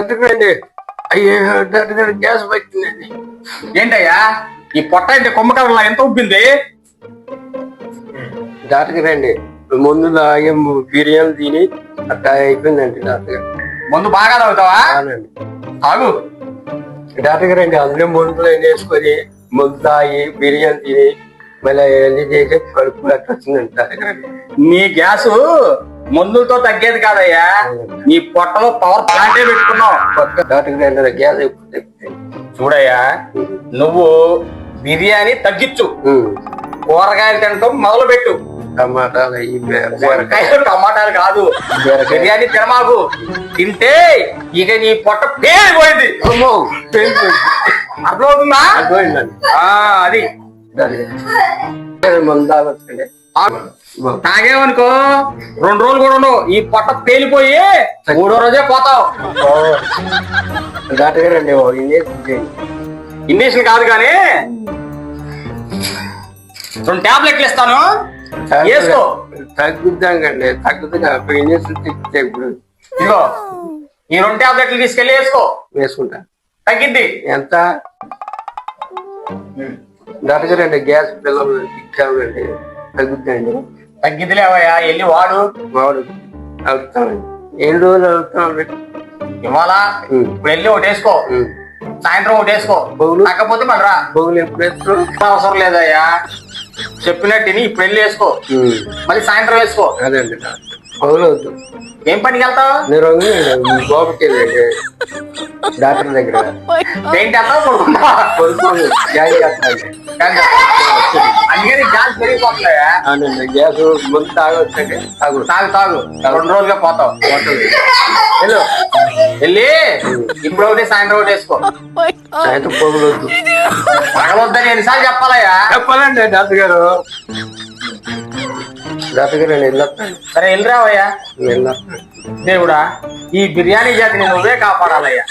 Doctor గారండి అయ్యో doctor గారు గ్యాస్ వచ్చిందండి. ఏంటయ్యా ఈ పొట్ట అయితే కుంభకర్లా ఎంత ఉబ్బింది? డాక్టర్ గారండి ముందు తాగే బిర్యానీ తిని అట్లా అయిపోయిందండి డాక్టర్ గారు. ముందు బాగా తాగుతావా? అవునండి తాగు. డాక్టర్ గారండి అందులో మందులు వేసుకొని ముందు తాగి బిర్యానీ తిని మళ్ళీ అవన్నీ చేసి కడుపు అట్లా వచ్చిందండి డాక్టర్ గారండి. నీ గ్యాసు మందులతో తగ్గేది కాదయ్యా, నీ పొట్టలో పవర్ ప్లాంటే పెట్టుకున్నావు. డాక్టర్ గారు గ్యాస్ అయిపోతే చూడయ్యా, నువ్వు బిర్యానీ తగ్గించు, కూరగాయలు తినటం మొదలు పెట్టు. టమాటాలు కూరగాయలు టమాటాలు కాదు, బిర్యానీ తినమాకు. తింటే ఇక నీ పొట్ట పేలిపోయింది. అర్థమవుతుందా? అది మందు తాగొచ్చండి. తాగేవనుకో 2 రోజులు కూడా ఉండవు, ఈ పొట్ట పేలిపోయి 3వ రోజే పోతావు. డాక్టర్ గారండి ఇంజక్షన్ కాదు కానీ 2 టాబ్లెట్లు ఇస్తాను, వేసుకో. తగ్గుద్దాండి తగ్గుతుంది ఇంజక్షన్ ఇప్పుడు ఇగో ఈ 2 టాబ్లెట్లు తీసుకెళ్లి వేసుకో, వేసుకుంటా. తగ్గిద్ది. ఎంత డాక్టర్ గారండి గ్యాస్ పిల్లలు ఇచ్చామండి తగ్గుద్దండి. తగ్గిద్దిలేవయ్యా, వెళ్ళి వాడు. వాడు అవుతామండి 7 రోజులు అవుతామండి. ఇవాళ ఇప్పుడు వెళ్ళి ఒకటి వేసుకో, సాయంత్రం ఒకటి వేసుకో, తగ్గకపోతే మళ్ళీ రా. బొగులు ఎప్పుడు వేసుకో అవసరం లేదయ్యా, చెప్పినట్టు ఇప్పుడు వెళ్ళి వేసుకో, మళ్ళీ సాయంత్రం వేసుకో. అదండి బొగులు వద్దు. ఏం పనికి వెళ్తావు? నేను బాబుకి వెళ్ళండి డాక్టర్ దగ్గర పెయింట్ వెళ్తావు, పడుకుంటా. కొడుకు జాయిన్ చేస్తానండి. అందుకని గ్యాస్ పెరిగిపోతుందయ్యా. అవునండి గ్యాస్ ముందు తాగొచ్చండి. తాగు తాగు తాగు, 2 రోజులుగా పోతావు. వెళ్ళు, వెళ్ళి ఇప్పుడు ఒకటి సాయంత్రం ఒకటి వేసుకో. సాయంత్రం పొగులు వద్దు. పగలొద్దని ఎన్నిసార్లు చెప్పాలయ్యా? చెప్పాలండి డాక్టర్ గారు. డాక్టర్ గారు నేను వెళ్ళొస్తాను. సరే వెళ్ళిరావయ్యా. వెళ్ళొస్తాను. దేవుడా, ఈ బిర్యానీ జాతిని నువ్వే కాపాడాలయ్యా.